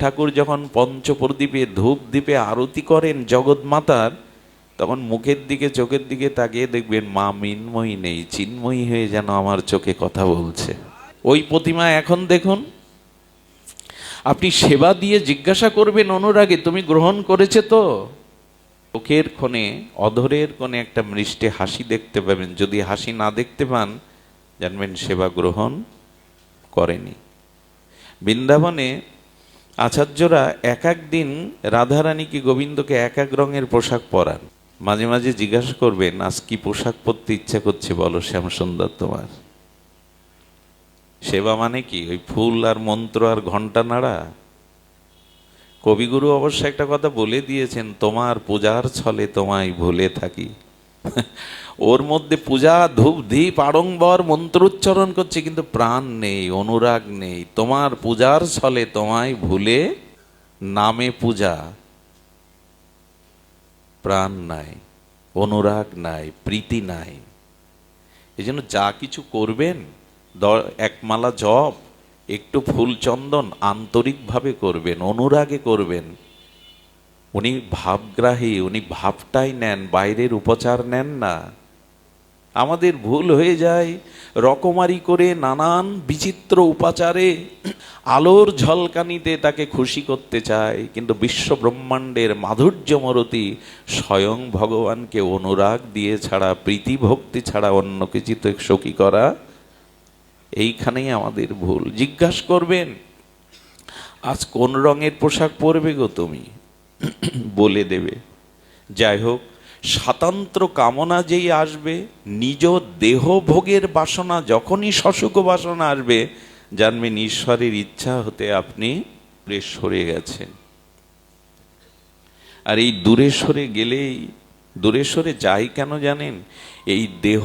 ঠাকুর যখন পঞ্চপ্রদীপে ধূপ দ্বীপে আরতি করেন জগৎমাতার, তখন মুখের দিকে চোখের দিকে তাকিয়ে দেখবেন মা মৃন্ময়ী নেই, চিন্ময়ী হয়ে যেন আমার চোখে কথা বলছে। ওই প্রতিমা এখন দেখুন, আপনি সেবা দিয়ে জিজ্ঞাসা করবেন অনুরাগে, তুমি গ্রহণ করেছে তো? চোখের কোণে, অধরের কোণে একটা মিষ্টি হাসি দেখতে পাবেন। যদি হাসি না দেখতে পান, জানবেন সেবা গ্রহণ করেনি। বৃন্দাবনে আচার্যরা এক এক দিন রাধারানীকে, গোবিন্দকে এক এক রঙের পোশাক পরান। মাঝে মাঝে জিজ্ঞাসা করবেন, আজ কি পোশাক পরতে ইচ্ছা করছে বলো শ্যাম সুন্দর তোমার? সেবা মানে কি ওই ফুল আর মন্ত্র আর ঘন্টা নাড়া? কবিগুরু অবশ্য একটা কথা বলে দিয়েছেন, তোমার পূজার ছলে তোমায় ভুলে থাকি। ওর মধ্যে পূজা, ধূপ ধীপ আড়ম্বর মন্ত্রোচ্চারণ করছে, কিন্তু প্রাণ নেই, অনুরাগ নেই। তোমার পূজার ছলে তোমায় ভুলে, নামে পূজা, প্রাণ নাই, অনুরাগ নাই, প্রীতি নাই। এই জন্য যা কিছু করবেন, এক মালা জপ, একটু ফুল চন্দন আন্তরিকভাবে করবেন, অনুরাগে করবেন। উনি ভাবগ্রাহী, উনি ভাবটাই নেন, বাইরের উপচার নেন না। আমাদের ভুল হয়ে যায়, রকমারি করে নানান বিচিত্র উপাচারে আলোর ঝলকানিতে তাকে খুশি করতে চায়, কিন্তু বিশ্ব ব্রহ্মাণ্ডের মাধুর্যমরতি স্বয়ং ভগবানকে অনুরাগ দিয়ে ছাড়া, প্রীতি ভক্তি ছাড়া অন্য কিছুতে সখী করা, এইখানেই আমাদের ভুল। জিজ্ঞাসা করবেন, আজ কোন রঙের পোশাক পরবে গো তুমি? বলে দেবে। যাই হোক, স্বাতন্ত্র কামনা যেই আসবে, নিজ দেহ ভোগের বাসনা যখনই সসুখ বাসনা আসবে, জানবেন ঈশ্বরের ইচ্ছা হতে আপনি দূরে সরে গেছেন। আর এই দূরে সরে গেলেই, দূরে সরে যাই কেন জানেন? এই দেহ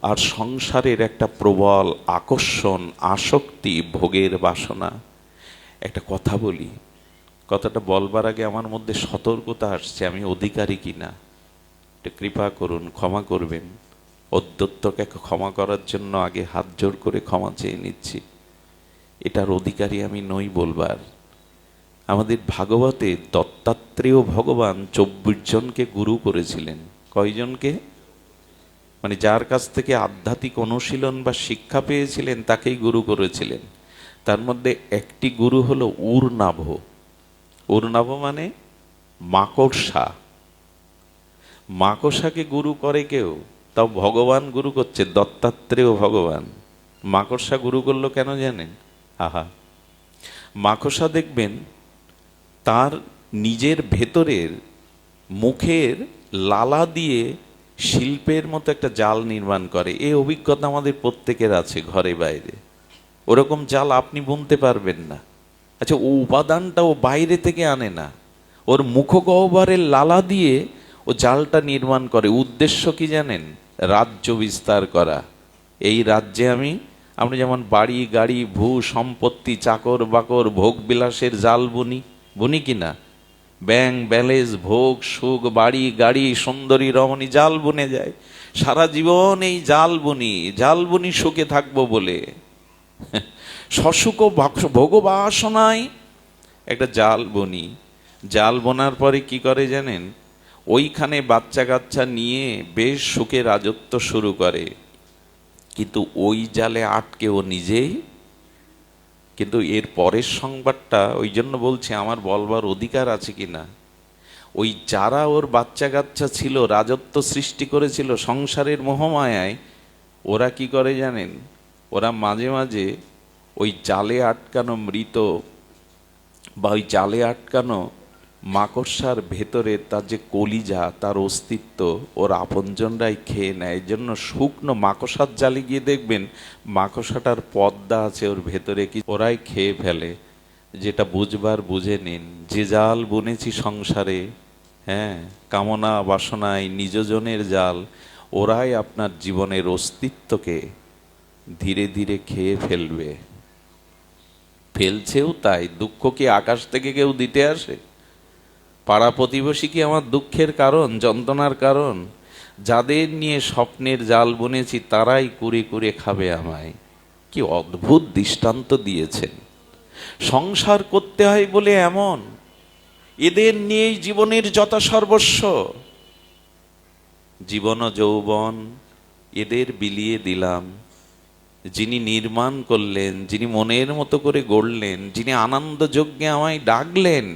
আর সংসারের একটা প্রবল আকর্ষণ, আসক্তি, ভোগের বাসনা। একটা কথা বলি, কথাটা বলবার আগে আমার মধ্যে সতর্কতা আসছে, আমি অধিকারী কিনা এটা কৃপা করুন, ক্ষমা করবেন। অধ্যত্তকে ক্ষমা করার জন্য আগে হাত জোর করে ক্ষমা চেয়ে নিচ্ছি। এটার অধিকারী আমি নই বলবার। আমাদের ভাগবতে দত্তাত্রেয় ভগবান 24 জনকে গুরু করেছিলেন। কয়জনকে? মানে যার কাছ থেকে আধ্যাত্মিক অনুশীলন বা শিক্ষা পেয়েছিলেন তাকেই গুরু করেছিলেন। তার মধ্যে একটি গুরু হলো উর্নাভ। উর্নাভ মানে মাকড়সা। মাকড়সাকে গুরু করে কেউ, তাও ভগবান গুরু করছে, দত্তাত্রেয় ভগবান। মাকড়সা গুরু করলো কেন জানেন? আহা, মাকড়সা দেখবেন তার নিজের ভেতরের মুখের লালা দিয়ে শিল্পের মতো একটা জাল নির্মাণ করে। এই অভিজ্ঞতা আমাদের প্রত্যেকের আছে, ঘরে বাইরে। ওরকম জাল আপনি বুনতে পারবেন না। আচ্ছা, ও উপাদানটা ও বাইরে থেকে আনে না, ওর মুখগহ্বরের লালা দিয়ে ও জালটা নির্মাণ করে। উদ্দেশ্য কি জানেন? রাজ্য বিস্তার করা। এই রাজ্যে আমরা যেমন বাড়ি গাড়ি ভূ সম্পত্তি চাকর বাকর ভোগ বিলাসের জাল বুনি, বুনি কিনা? ব্যাংক ব্যালেন্স ভোগ সুখ বাড়ি গাড়ি সুন্দরী রমণী জাল বুনে যায়। সারা জীবন এই জাল বুনি সুখে থাকবো বলে। সসুখ ভোগবাসনায় একটা জাল বুনি। জাল বোনার পরে কি করে জানেন? ওইখানে বাচ্চা কাচ্চা নিয়ে বেশ সুখে রাজত্ব শুরু করে, কিন্তু ওই জালে আটকে ও নিজেই। কিন্তু এর পরের সংবাদটা, ওই জন্য বলছি আমার বলবার অধিকার আছে কিনা। ওই যারা ওর বাচ্চা কাচ্চা ছিল, রাজত্ব সৃষ্টি করেছিল সংসারের মোহমায়ায়, ওরা কি করে জানেন? ওরা মাঝে মাঝে ওই জালে আটকানো মৃত বা ওই জালে আটকানো মাকড়সার ভেতরে তার যে কলিজা, তার অস্তিত্ব ওর আপনজনরাই খেয়ে নেয়। এই জন্য শুকনো মাকড়সার জালে গিয়ে দেখবেন মাকড়সাটার পর্দা আছে ওর ভেতরে, কি ওরাই খেয়ে ফেলে। যেটা বুঝবার বুঝে নিন, যে জাল বুনেছি সংসারে, হ্যাঁ, কামনা বাসনায় নিজজনের জাল, ওরাই আপনার জীবনের অস্তিত্বকে ধীরে ধীরে খেয়ে ফেলবে। ফেলছেও তাই। দুঃখ কি আকাশ থেকে কেউ দিতে আসে? পাড়া প্রতিবেশী কি আমার দুঃখের কারণ, যন্ত্রণার কারণ? যাদের নিয়ে স্বপ্নের জাল বুনেছি তারাই কুরে কুরে খাবে আমায়। কি অদ্ভুত দৃষ্টান্ত দিয়েছেন। সংসার করতে হয় বলে এমন, এদের নিয়েই জীবনের যত সর্বস্ব, জীবন ও যৌবন এদের বিলিয়ে দিলাম। যিনি নির্মাণ করলেন, যিনি মনের মতো করে গড়লেন, যিনি আনন্দ যজ্ঞে আমায় ডাকলেন,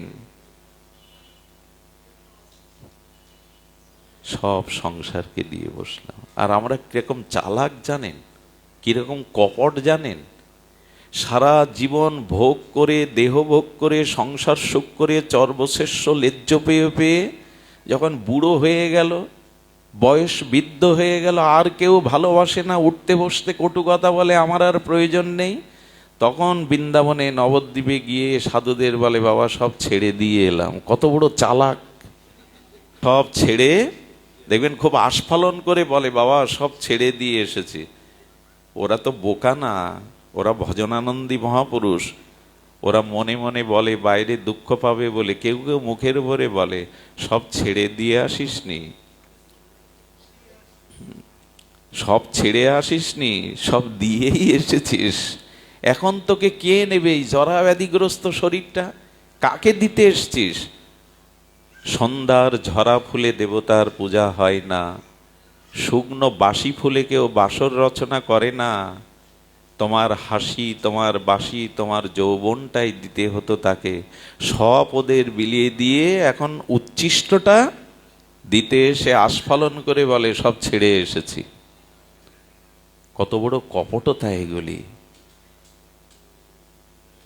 সব সংসারকে দিয়ে বসলাম। আর আমরা কিরকম চালাক জানেন, কিরকম কপট জানেন? সারা জীবন ভোগ করে, দেহ ভোগ করে, সংসার সুখ করে, চর্বশেষ্য লেজ্জ পেয়ে পেয়ে যখন বুড়ো হয়ে গেল, বয়স বৃদ্ধ হয়ে গেল, আর কেউ ভালোবাসে না, উঠতে বসতে কটু কথা বলে, আমার আর প্রয়োজন নেই, তখন বৃন্দাবনে নবদ্বীপে গিয়ে সাধুদের বলে, বাবা সব ছেড়ে দিয়ে এলাম। কত বড় চালাক! সব ছেড়ে, দেখবেন খুব আস্ফালন করে বলে, বাবা সব ছেড়ে দিয়ে এসেছি। ওরা তো বোকা না, ওরা ভজনানন্দী মহাপুরুষ। ওরা মনে মনে বলে, বাইরে দুঃখ পাবে বলে, কেউ কেউ মুখের উপরে বলে, সব ছেড়ে দিয়ে আসিসনি, সব ছেড়ে আসিসনি, সব দিয়েই এসেছিস। এখন তোকে কে নেবে এই জরা ব্যাধিগ্রস্ত শরীরটা? কাকে দিতে এসছিস? সন্ধ্যার ঝরা ফুলে দেবতার পূজা হয় না, শুকনো বাসি ফুলে কেউ বাসর রচনা করে না। তোমার হাসি, তোমার বাসি, তোমার যৌবনটাই দিতে হতো তাকে। সব ওদের বিলিয়ে দিয়ে এখন উচ্ছিষ্টটা দিতে এসে আস্ফালন করে বলে, সব ছেড়ে এসেছি। কত বড় কপটতা এগুলি!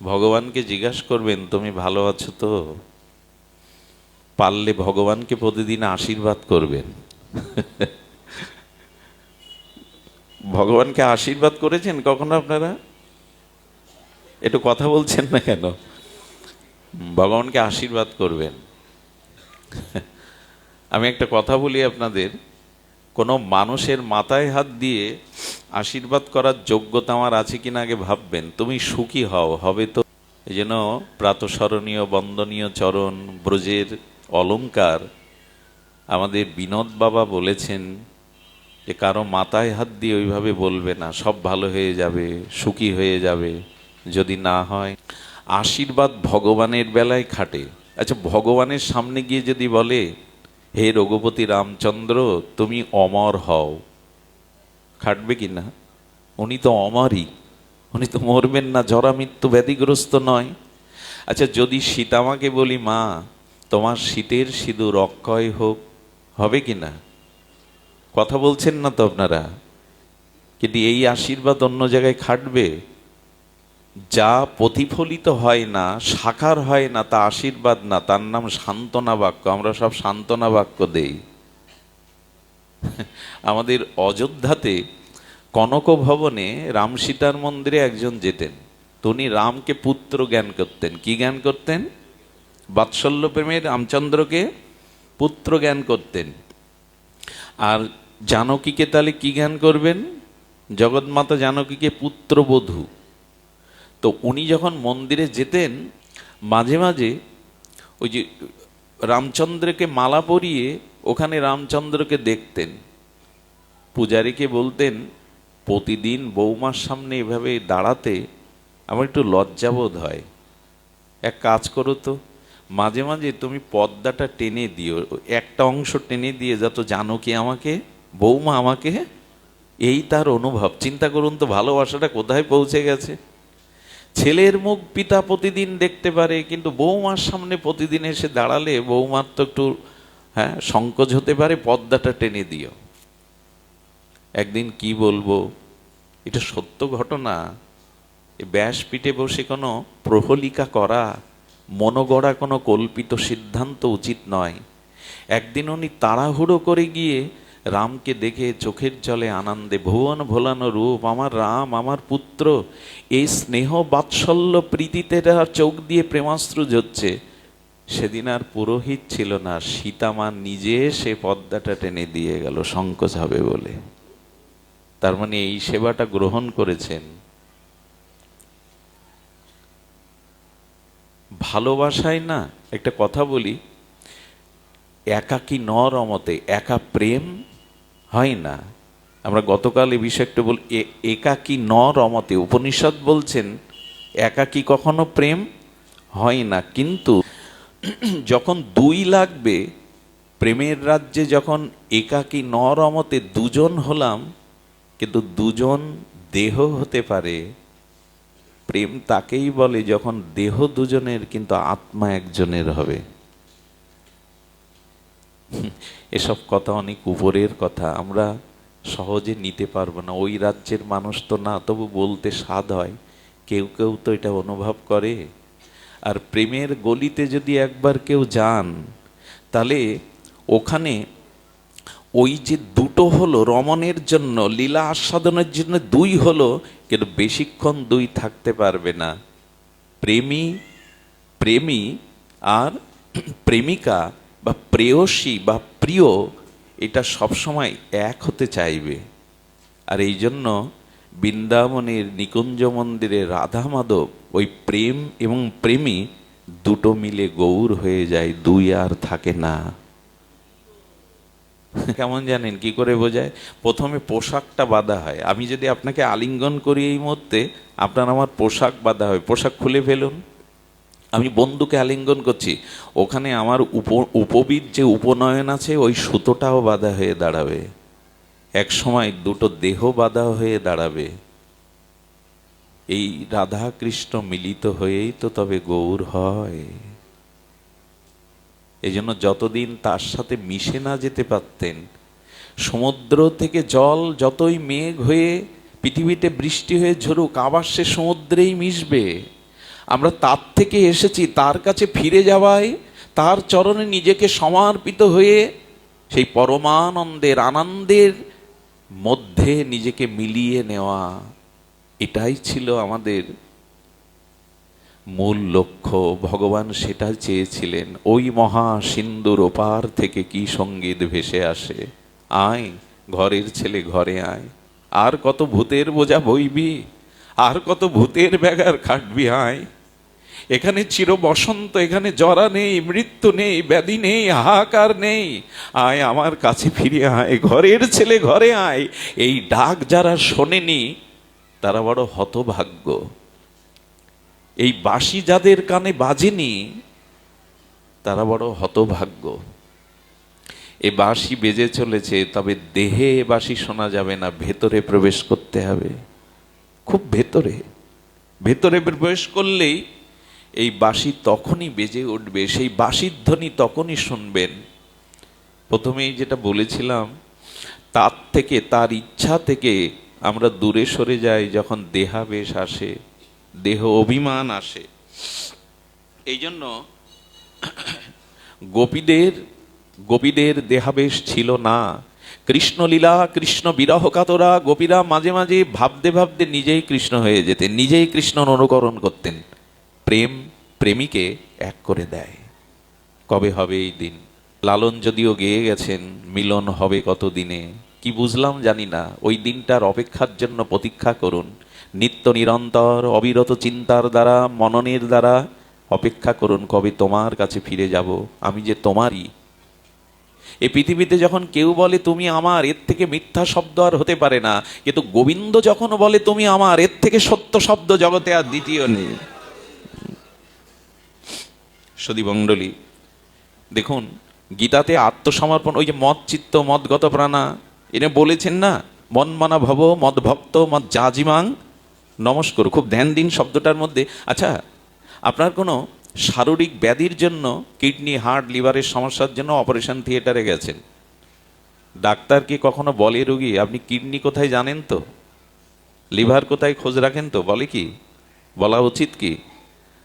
ভগবানকে জিজ্ঞাসা করবেন, তুমি ভালো আছো তো? পারলে ভগবানকে প্রতিদিন আশীর্বাদ করবেন। ভগবানকে আশীর্বাদ করেছেন কখনো আপনারা? একটু কথা বলছেন না কেন? ভগবানকে আশীর্বাদ করবেন। আমি একটা কথা বলি আপনাদের, কোনো মানুষের মাথায় হাত দিয়ে আশীর্বাদ করার যোগ্যতা আমার আছে কিনা আগে ভাববেন। তুমি সুখী হও, হবে তো। এই জন্য প্রাতঃস্মরণীয় বন্দনীয় চরণ ব্রজের অলংকার আমাদের বিনোদ বাবা বলেছেন যে কারো মাথায় হাত দিয়ে ওইভাবে বলবে না, সব ভালো হয়ে যাবে, সুখী হয়ে যাবে। যদি না হয়, আশীর্বাদ ভগবানের বেলায় খাটে। আচ্ছা, ভগবানের সামনে গিয়ে যদি বলে, হে রঘুপতি রামচন্দ্র তুমি অমর হও, খাটবে কি না? উনি তো অমরই, উনি তো মরবেন না, জরা মৃত্যু ব্যাধিগ্রস্ত নয়। আচ্ছা, যদি সীতামাকে বলি, মা তোমার শীতের সিঁদুর অক্ষয় হোক, হবে কি না? কথা বলছেন না তো আপনারা? কিন্তু এই আশীর্বাদ অন্য জায়গায় খাটবে? যা প্রতিফলিত হয় না, সাকার হয় না, তা আশীর্বাদ না, তার নাম সান্ত্বনা বাক্য। আমরা সব সান্ত্বনা বাক্য দেই। আমাদের অযোধ্যাতে কনক ভবনে রাম সীতার মন্দিরে একজন যেতেন, উনি রামকে পুত্র জ্ঞান করতেন। কি জ্ঞান করতেন? বাৎসল্য প্রেমে রামচন্দ্রকে পুত্র জ্ঞান করতেন। আর জানকীকে তাহলে কি জ্ঞান করবেন? জগৎমাতা জানকীকে পুত্রবধূ। তো উনি যখন মন্দিরে যেতেন, মাঝে মাঝে ওই যে রামচন্দ্রকে মালা পরিয়ে ওখানে রামচন্দ্রকে দেখতেন। পূজারীকে বলতেন, প্রতিদিন বৌমার সামনে এভাবে দাঁড়াতে আমার একটু লজ্জাবোধ হয়, এক কাজ করো তো, মাঝে মাঝে তুমি পর্দাটা টেনে দিও, একটা অংশ টেনে দিয়ে যত জানকী আমাকে, বৌমা আমাকে। এই তার অনুভব। চিন্তা করুন তো, ভালোবাসাটা কোথায় পৌঁছে গেছে। ছেলের মুখ পিতা প্রতিদিন দেখতে পারে, কিন্তু বৌমার সামনে প্রতিদিন এসে দাঁড়ালে বৌমার তো একটু সংকোচ হতে পারে, পর্দাটা টেনে দিও। একদিন কি বলবো, এটা সত্য ঘটনা। ব্যাসপীঠে বসে কোনো প্রহলিকা করা, মনোগড়া কোনো কল্পিত সিদ্ধান্ত উচিত নয়। একদিন উনি তাড়াহুড়ো করে গিয়ে রামকে দেখে চোখের জলে আনন্দে, ভুবন ভোলানো রূপ, আমার রাম, আমার পুত্র, এই স্নেহ বাৎসল্য প্রীতিতে তার চোখ দিয়ে প্রেমাশ্রু ঝরছে। সেদিন আর পুরোহিত ছিল না, সীতামা নিজে সে পর্দাটা টেনে দিয়ে গেল, সংকোচ হবে বলে। তার মানে এই সেবাটা গ্রহণ করেছেন। ভালোবাসায় না, একটা কথা বলি, একাকী ন রমতে, একা প্রেম হয় না। আমরা গতকাল এই বিষয়ে একটু বল, একাকী ন রমতে, উপনিষদ বলছেন একাকী কখনো প্রেম হয় না। কিন্তু যখন দুই লাগবে, প্রেমের রাজ্যে যখন একাকী ন রমতে দুজন হলাম, কিন্তু দুজন দেহ হতে পারে। প্রেম তাকেই বলে যখন দেহ দুজনের কিন্তু আত্মা একজনের হবে। এসব কথা অনেক উপরের কথা, আমরা সহজে নিতে পারবো না। ওই রাজ্যের মানুষ তো না, তবু বলতে স্বাদ হয়। কেউ কেউ তো এটা অনুভব করে। আর প্রেমের গলিতে যদি একবার কেউ যান, তাহলে ওখানে ওই যে দুটো হলো রমণের জন্য, লীলা আস্বাদনের জন্য দুই হলো, কিন্তু বেশিক্ষণ দুই থাকতে পারবে না। প্রেমী প্রেমী আর প্রেমিকা বা প্রেয়সী বা প্রিয়, এটা সবসময় এক হতে চাইবে। আর এই জন্য বৃন্দাবনের নিকুঞ্জ মন্দিরে রাধা মাধব ওই প্রেম এবং প্রেমী দুটো মিলে গৌর হয়ে যায়, দুই আর থাকে না। কেমন জানেন কি করে বোঝায়? প্রথমে পোশাকটা বাঁধা হয়। আমি যদি আপনাকে আলিঙ্গন করি এই মুহূর্তে, আপনার আমার পোশাক বাঁধা হয়। পোশাক খুলে ফেলুন। আমি বন্ধুকে আলিঙ্গন করছি, ওখানে আমার উপবিদ যে উপনয়ন আছে, ওই সুতোটাও বাঁধা হয়ে দাঁড়াবে। এক সময় দুটো দেহ বাঁধা হয়ে দাঁড়াবে। এই রাধা কৃষ্ণ মিলিত হয়েই তো তবে গৌর হয়। এই জন্য যতদিন তার সাথে মিশে না যেতে পারতেন, সমুদ্র থেকে জল যতই মেঘ হয়ে পৃথিবীতে বৃষ্টি হয়ে ঝরুক, আবার সে সমুদ্রেই মিশবে। আমরা তার থেকে এসেছি, তার কাছে ফিরে যাওয়ায়, তার চরণে নিজেকে সমর্পিত হয়ে সেই পরমানন্দের আনন্দের মধ্যে নিজেকে মিলিয়ে নেওয়া, এটাই ছিল আমাদের মূল লক্ষ্য। ভগবান সেটা চেয়েছিলেন। ওই মহা সিন্ধুর ওপার থেকে কি সঙ্গীত ভেসে আসে, আয় ঘরের ছেলে ঘরে আয়। আর কত ভূতের বোঝা বইবি, আর কত ভূতের ব্যাগার খাটবি, আয়। এখানে চির বসন্ত, এখানে জরা নেই, মৃত্যু নেই, ব্যাধি নেই, হাহাকার নেই। আয় আমার কাছে ফিরে আয়, ঘরের ছেলে ঘরে আয়। এই ডাক যারা শোনেনি তারা বড় হতভাগ্য। এই বাঁশি যাদের কানে বাজেনি তারা বড় হতভাগ্য। এ বাঁশি বেজে চলেছে, তবে দেহে এ বাঁশি শোনা যাবে না, ভেতরে প্রবেশ করতে হবে। খুব ভেতরে, ভেতরে প্রবেশ করলেই এই বাঁশি তখনই বেজে উঠবে, সেই বাঁশির ধ্বনি তখনই শুনবেন। প্রথমেই যেটা বলেছিলাম, তার থেকে, তার ইচ্ছা থেকে আমরা দূরে সরে যাই যখন দেহাবেশ আসে, দেহ অভিমান আসে। এই জন্য গোপীদের দেহাবেশ ছিল না। কৃষ্ণলীলা, কৃষ্ণ বিরহ কাতরা গোপীরা মাঝে মাঝে ভাবতে ভাবতে নিজেই কৃষ্ণ হয়ে যেতেন, নিজেই কৃষ্ণ অনুকরণ করতেন। প্রেম প্রেমীকে এক করে দেয়। কবে হবে এই দিন? লালন যদিও গেয়ে গেছেন, মিলন হবে কত দিনে, কি বুঝলাম জানি না। ওই দিনটার অপেক্ষার জন্য প্রতীক্ষা করুন। নিত্য নিরন্তর অবিরত চিন্তার দ্বারা, মননের দ্বারা অপেক্ষা করুন, কবে তোমার কাছে ফিরে যাব, আমি যে তোমারই। এই পৃথিবীতে যখন কেউ বলে তুমি আমার, এর থেকে মিথ্যা শব্দ আর হতে পারে না। কিন্তু গোবিন্দ যখন বলে তুমি আমার, এর থেকে সত্য শব্দ জগতে আর দ্বিতীয় নেই। সদী মণ্ডলী, দেখুন গীতাতে আত্মসমর্পণ, ওই যে মদ চিত্ত মদগত প্রাণা, এনে বলেছেন না, মন মানা ভব মদ ভক্ত মদ জাজিমাং নমস্কার। খুব ধ্যান দিন শব্দটার মধ্যে। আচ্ছা, আপনার কোনো শারীরিক ব্যাধির জন্য, কিডনি, হার্ট, লিভারের সমস্যার জন্য অপারেশন থিয়েটারে গেছেন, ডাক্তার কি কখনো বলে রোগী আপনি কিডনি কোথায় জানেন তো, লিভার কোথায় খোঁজ রাখেন তো? বলে কি? বলা উচিত কি?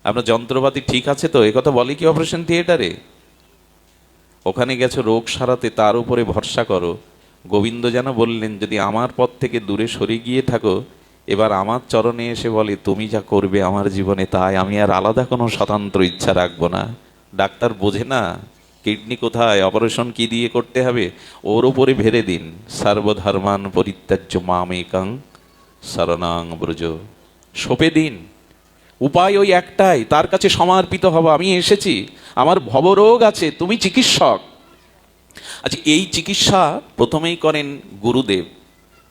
আপনার যন্ত্রপাতি ঠিক আছে তো, এ কথা বলে কি অপারেশন থিয়েটারে? ওখানে গেছো রোগ সারাতে, তার উপরে ভরসা করো। গোবিন্দ যেন বললেন, যদি আমার পথ থেকে দূরে সরে গিয়ে থাকো, এবার আমার চরণে এসে বলে তুমি যা করবে আমার জীবনে তাই, আমি আর আলাদা কোনো স্বতন্ত্র ইচ্ছা রাখবো না। ডাক্তার বোঝে না কিডনি কোথায়, অপারেশন কি দিয়ে করতে হবে, ওর উপরে ভেরে দিন। সর্বধর্মান পরিত্যাজ্য মামেকাং শরণাং ব্রজ, সঁপে দিন। উপায় ওই একটাই, তার কাছে সমর্পিত হব। আমি এসেছি, আমার ভবরোগ আছে, তুমি চিকিৎসক। আচ্ছা, এই চিকিৎসা প্রথমেই করেন গুরুদেব।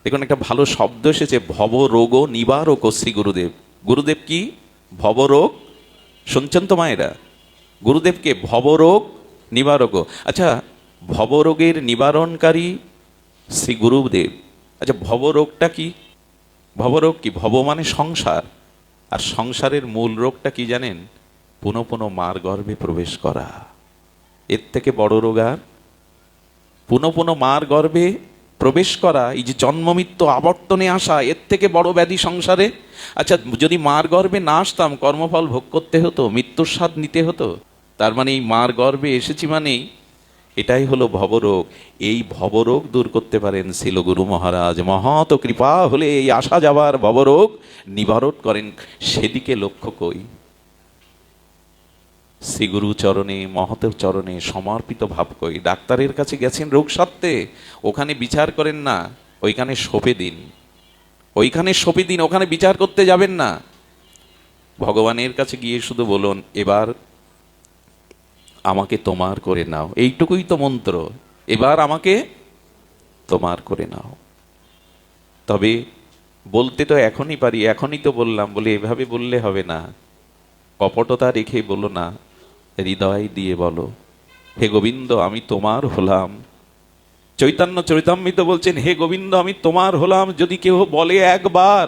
দেখুন একটা ভালো শব্দ এসেছে, ভবরোগ নিবারক শ্রী গুরুদেব। গুরুদেব কি? ভবরোগ শুনছেন তো মায়েরা? গুরুদেবকে ভবরোগ নিবারক। আচ্ছা, ভবরোগের নিবারণকারী শ্রী গুরুদেব। আচ্ছা, ভবরোগটা কি? ভবরোগ কি? ভব মানে সংসার, আর সংসারের মূল রোগটা কি জানেন? পুনঃ পুনঃ মার গর্ভে প্রবেশ করা। এর থেকে বড় রোগ আর? পুনঃ পুনঃ মার গর্ভে প্রবেশ করা, এই যে জন্ম মৃত্যু আবর্তনে আসা, এর থেকে বড় ব্যাধি সংসারে? আচ্ছা, যদি মার গর্ভে না আসতাম, কর্মফল ভোগ করতে হতো, মৃত্যুর স্বাদ নিতে হতো। তার মানে এই মার গর্ভে এসেছি মানেই এটাই হলো ভবরোগ। এই ভবরোগ দূর করতে পারেন শিল গুরু মহারাজ। মহৎ কৃপা হলে এই আসা যাবার ভবরোগ নিবারণ করেন। সেদিকে লক্ষ্য কই। শ্রীগুরু চরণে, মহতের চরণে সমর্পিত ভাব কই। ডাক্তারের কাছে গেছেন রোগ সারতে, ওখানে বিচার করেন না, ওইখানে সঁপে দিন। ওইখানে সঁপে দিন, ওখানে বিচার করতে যাবেন না। ভগবানের কাছে গিয়ে শুধু বলুন, এবার আমাকে তোমার করে নাও। এইটুকুই তো মন্ত্র, এবার আমাকে তোমার করে নাও। তবে বলতে তো এখনই পারি, এখনই তো বললাম, বলে এভাবে বললে হবে না। কপটতা রেখে বলো না, হৃদয় দিয়ে বলো, হে গোবিন্দ আমি তোমার হলাম। চৈতন্য চরিতামৃত বলছেন, হে গোবিন্দ আমি তোমার হলাম। যদি কেউ বলে একবার,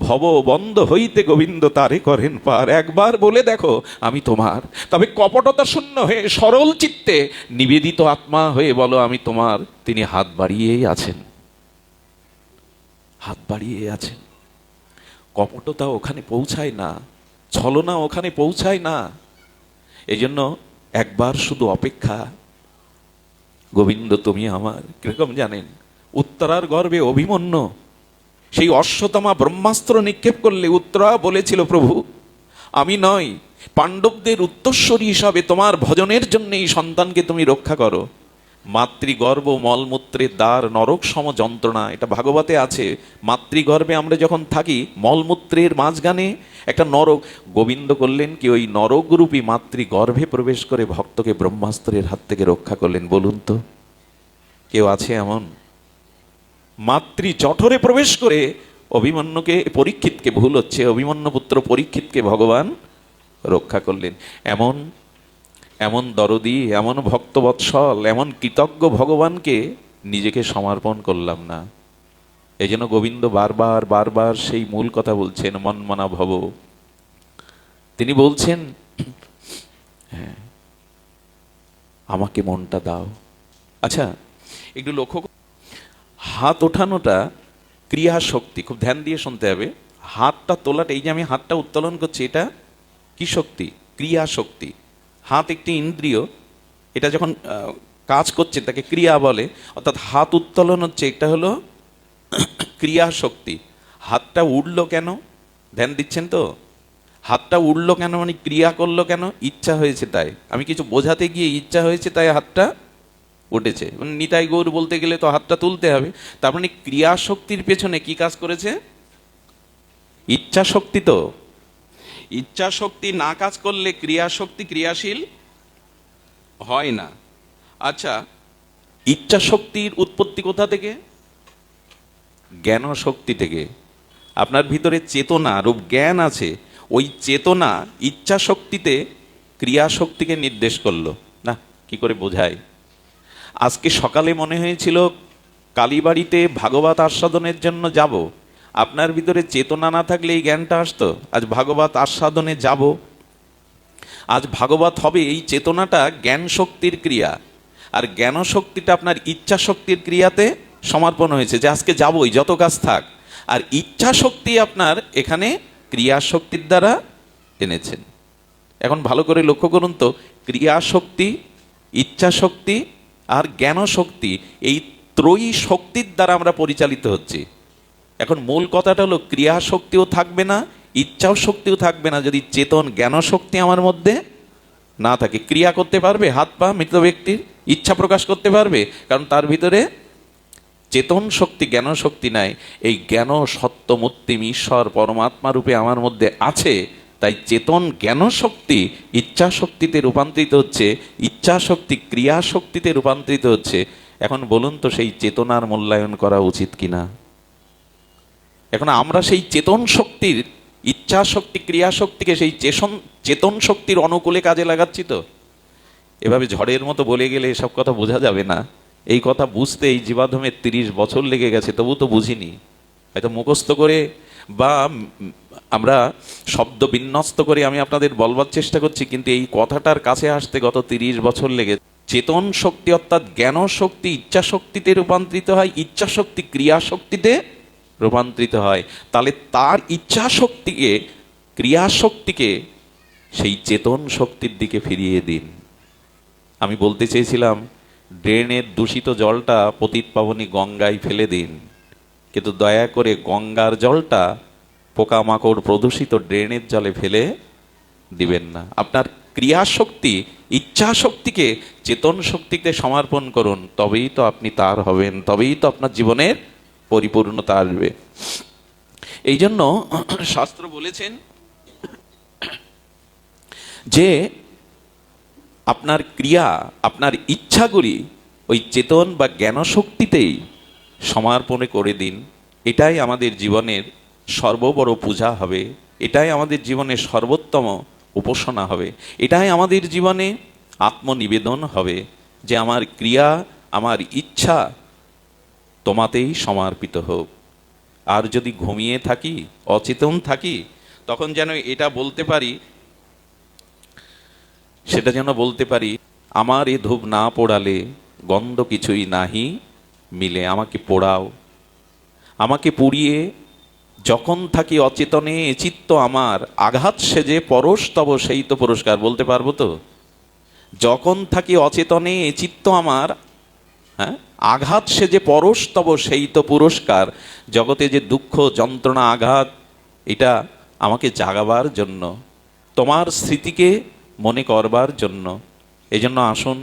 ভব বন্ধ হইতে গোবিন্দ তারে করেন পার। একবার বলে দেখো আমি তোমার। তবে কপটতা শূন্য হয়ে সরল চিত্তে নিবেদিত আত্মা হয়ে বলো আমি তোমার। তিনি হাত বাড়িয়েই আছেন, হাত বাড়িয়ে আছেন। কপটতা ওখানে পৌঁছায় না, ছলনা ওখানে পৌঁছায় না। এই জন্য একবার শুধু অপেক্ষা। গোবিন্দ তুমি আমার। কিরকম জানেন? উত্তরার গর্ভে অভিমন্যু সেই অশ্বত্থামা ব্রহ্মাস্ত্র নিক্ষেপ করলে উত্তরা বলেছিল, প্রভু আমি নয়, পাণ্ডবদের উত্তরস্বরী হিসাবে তোমার ভজনের জন্য এই সন্তানকে তুমি রক্ষা করো। মাতৃগর্ভ মলমূত্রের দ্বার নরক সম যন্ত্রণা, এটা ভাগবতে আছে। মাতৃগর্ভে আমরা যখন থাকি, মলমূত্রের মাঝখানে একটা নরক। গোবিন্দ করলেন কি, ওই নরকরূপী মাতৃগর্ভে প্রবেশ করে ভক্তকে ব্রহ্মাস্ত্রের হাত থেকে রক্ষা করলেন। বলুন তো কেউ আছে এমন? মাতৃ জঠরে প্রবেশ করে অভিমন্যুকে, পরীক্ষিতকে, ভুল হচ্ছে, অভিমন্যু পুত্র পরীক্ষিতকে ভগবান রক্ষা করলেন। এমন এমন দরদি, এমন ভক্তবৎসল, এমন কৃতজ্ঞ ভগবানকে নিজেকে সমর্পণ করলাম না। এই জন্য গোবিন্দ বারবার বারবার সেই মূল কথা বলছেন, মনমনা ভব। তিনি বলছেন, হ্যাঁ আমাকে মনটা দাও। আচ্ছা একটু লক্ষ্য, হাত ওঠানোটা ক্রিয়া শক্তি, খুব ধ্যান দিয়ে শুনতে হবে। হাতটা তোলাটা, এই যে আমি হাতটা উত্তোলন করছি, এটা কি শক্তি? ক্রিয়া শক্তি। হাত একটি ইন্দ্রিয়, এটা যখন কাজ করছে তাকে ক্রিয়া বলে। অর্থাৎ হাত উত্তোলন হচ্ছে, এটা হলো ক্রিয়া শক্তি। হাতটা উঠলো কেন? ধ্যান দিচ্ছেন তো? হাতটা উঠলো কেন মানে ক্রিয়া করলো কেন? ইচ্ছা হয়েছে তাই। আমি কিছু বোঝাতে গিয়ে ইচ্ছা হয়েছে তাই হাতটা উঠেছে। মানে নিতাই গৌর বলতে গেলে তো হাতটা তুলতে হবে। তার মানে ক্রিয়া শক্তির পেছনে কি কাজ করেছে? ইচ্ছা শক্তি। তো ইচ্ছা শক্তি না কাজ করলে ক্রিয়া শক্তি ক্রিয়াশীল হয় না। আচ্ছা, ইচ্ছা শক্তির উৎপত্তি কোথা থেকে? জ্ঞান শক্তি থেকে। আপনার ভিতরে চেতনা রূপ জ্ঞান আছে, ওই চেতনা ইচ্ছা শক্তিতে ক্রিয়া শক্তিকে নির্দেশ করলো। না, কি করে বোঝায়? আজকে সকালে মনে হয়েছিল কালীবাড়িতে ভাগবত আস্বাদনের জন্য যাব। আপনার ভিতরে চেতনা না থাকলে এই জ্ঞানটা আসতো, আজ ভাগবত আস্বাদনে যাব, আজ ভাগবত হবে। এই চেতনাটা জ্ঞান শক্তির ক্রিয়া, আর জ্ঞান শক্তিটা আপনার ইচ্ছা শক্তির ক্রিয়াতে সমর্পণ হয়েছে, যে আজকে যাবই যত কাজ থাক। আর ইচ্ছা শক্তি আপনার এখানে ক্রিয়া শক্তির দ্বারা এনেছেন। এখন ভালো করে লক্ষ্য করুন তো, ক্রিয়া শক্তি, ইচ্ছা শক্তি আর জ্ঞান শক্তি, এই ত্রয়ী শক্তির দ্বারা আমরা পরিচালিত হচ্ছি। এখন মূল কথাটা হলো, ক্রিয়া শক্তিও থাকবে না, ইচ্ছাও শক্তিও থাকবে না যদি চেতন জ্ঞান শক্তি আমার মধ্যে না থাকে। ক্রিয়া করতে পারবে হাত পা মৃত ব্যক্তির? ইচ্ছা প্রকাশ করতে পারবে? কারণ তার ভিতরে চেতন শক্তি জ্ঞান শক্তি নাই। এই জ্ঞান সত্যমূর্তিম ঈশ্বর পরমাত্মা রূপে আমার মধ্যে আছে, তাই চেতন জ্ঞান শক্তি ইচ্ছা শক্তিতে রূপান্তরিত হচ্ছে, ইচ্ছা শক্তি ক্রিয়া শক্তিতে রূপান্তরিত হচ্ছে। এখন বলুন তো, সেই চেতনার মূল্যায়ন করা উচিত কিনা? এখন আমরা সেই চেতন শক্তির ইচ্ছা শক্তি ক্রিয়া শক্তিকে সেই চেতন শক্তির অনুকূলে কাজে লাগাচ্ছি তো। এভাবে ঝড়ের মতো বলে গেলে এসব কথা বোঝা যাবে না। এই কথা বুঝতে এই জীবাধমের 30 বছর লেগে গেছে, তবু তো বুঝিনি। হয়তো মুখস্থ করে বা আমরা শব্দ বিন্যস্ত করে আমি আপনাদের বলবার চেষ্টা করছি, কিন্তু এই কথাটার কাছে আসতে গত 30 বছর লেগে। চেতন শক্তি অর্থাৎ জ্ঞান শক্তি ইচ্ছা শক্তিতে রূপান্তরিত হয়, ইচ্ছা শক্তি ক্রিয়া শক্তিতে রূপান্তরিত হয়। তাহলে তার ইচ্ছা শক্তিকে ক্রিয়া শক্তিকে সেই চেতন শক্তির দিকে ফিরিয়ে দিন। আমি বলতে চেয়েছিলাম ড্রেনের দূষিত জলটা পতিত পাবনী গঙ্গায় ফেলে দিন, কিন্তু দয়া করে গঙ্গার জলটা পোকামাকড় প্রদূষিত ড্রেনের জলে ফেলে দিবেন না। আপনার ক্রিয়া শক্তি ইচ্ছা শক্তিকে চেতন শক্তিতে সমর্পণ করুন, তবেই তো আপনি তার হবেন, তবেই তো আপনার জীবনের পরিপূর্ণতা আসবে। এই জন্য শাস্ত্র বলেছেন যে আপনার ক্রিয়া আপনার ইচ্ছাগুলি ওই চেতন বা জ্ঞান শক্তিতেই সমর্পণে করে দিন। এটাই আমাদের জীবনের সর্ববড় পূজা হবে, এটাই আমাদের জীবনের সর্বোত্তম উপাসনা হবে, এটাই আমাদের জীবনে আত্মনিবেদন হবে যে আমার ক্রিয়া আমার ইচ্ছা তোমাতেই সমর্পিত হোক। আর যদি ঘুমিয়ে থাকি অচেতন থাকি তখন যেন এটা বলতে পারি, সেটা যেন বলতে পারি, আমার এ ধূপ না পোড়ালে গন্ধ কিছুই নাহি মিলে, আমাকে পোড়াও, আমাকে পুড়িয়ে যখন থাকি অচেতনে চিত্ত আমার আঘাত সেজে পরশ তব সেই তো পুরস্কার। বলতে পারবো তো? যখন থাকি অচেতনে চিত্ত আমার, হ্যাঁ, আঘাত সেজে পরশ তব সেই তো পুরস্কার। জগতে যে দুঃখ যন্ত্রণা আঘাত, এটা আমাকে জাগাবার জন্য, তোমার স্মৃতিকে মনে করবার জন্য। এই জন্য আসুন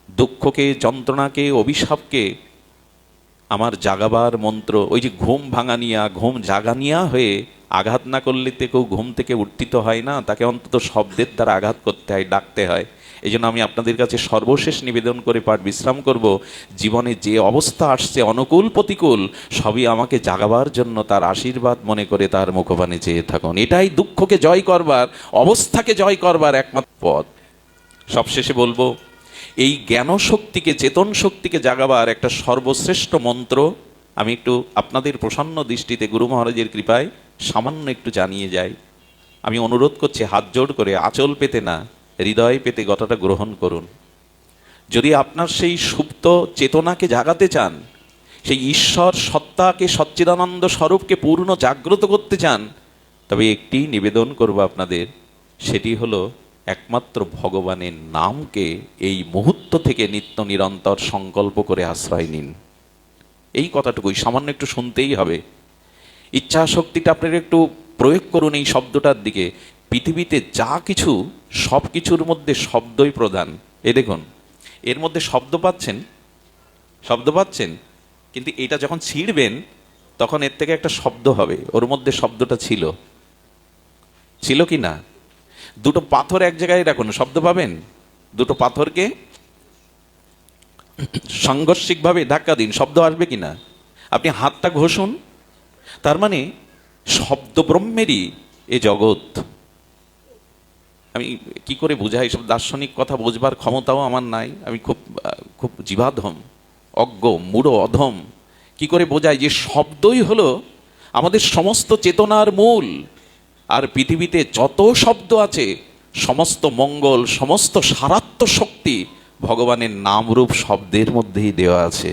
দুঃখকে যন্ত্রণাকে অভিশাপকে আমার জাগাবার মন্ত্র, ওই যে ঘুম ভাঙানিয়া ঘুম জাগানিয়া হয়ে আঘাত না করলে তো কেউ ঘুম থেকে উত্থিত হয় না, তাকে অন্তত শব্দের দ্বারা আঘাত করতে হয়, ডাকতে হয়। এই জন্য আমি আপনাদের কাছে সর্বশেষ নিবেদন করে পাঠ বিশ্রাম করব, জীবনে যে অবস্থা আসছে অনুকূল প্রতিকূল সবই আমাকে জাগাবার জন্য তার আশীর্বাদ মনে করে তার মুখপানে চেয়ে থাকুন। এটাই দুঃখকে জয় করবার, অবস্থাকে জয় করবার একমাত্র পথ। সবশেষে বলবো, এই জ্ঞান শক্তিকে চেতন শক্তিকে জাগাবার একটা সর্বশ্রেষ্ঠ মন্ত্র আমি একটু আপনাদের প্রসন্ন দৃষ্টিতে গুরু মহারাজের কৃপায় সামান্য একটু জানিয়ে যাই। আমি অনুরোধ করছি হাত জোড় করে, আঁচল পেতে না হৃদয় পেতে কথাটা গ্রহণ করুন। যদি আপনার সেই সুপ্ত চেতনাকে জাগাতে চান, সেই ঈশ্বর সত্তাকে সচ্চিদানন্দ স্বরূপকে পূর্ণ জাগ্রত করতে চান, তবে একটি নিবেদন করব আপনাদের, সেটি হলো একমাত্র ভগবানের নামকে এই মুহূর্ত থেকে নিত্য নিরন্তর সংকল্প করে আশ্রয় নিন। এই কথাটুকুই সামান্য একটু শুনতেই হবে। ইচ্ছা শক্তিটা আপনারা একটু প্রয়োগ করুন এই শব্দটার দিকে। পৃথিবীতে যা কিছু সব কিছুর মধ্যে শব্দই প্রধান। এ দেখুন, এর মধ্যে শব্দ পাচ্ছেন, শব্দ পাচ্ছেন, কিন্তু এটা যখন ছিঁড়বেন তখন এর থেকে একটা শব্দ হবে। ওর মধ্যে শব্দটা ছিল, ছিল কি না? দুটো পাথর এক জায়গায় রাখুন, শব্দ পাবেন? দুটো পাথরকে সাংঘর্ষিকভাবে ধাক্কা দিন, শব্দ আসবে কিনা? আপনি হাতটা ঘষুন, তার মানে শব্দ ব্রহ্মেরই এ জগৎ। আমি কি করে বোঝাই, সব দার্শনিক কথা বোঝবার ক্ষমতাও আমার নাই। আমি খুব জীবাধম, অজ্ঞ, মূঢ়, অধম। কি করে বোঝাই যে শব্দই হলো আমাদের সমস্ত চেতনার মূল। আর পৃথিবীতে যত শব্দ আছে সমস্ত মঙ্গল, সমস্ত সারাত্ম শক্তি ভগবানের নামরূপ শব্দের মধ্যেই দেওয়া আছে।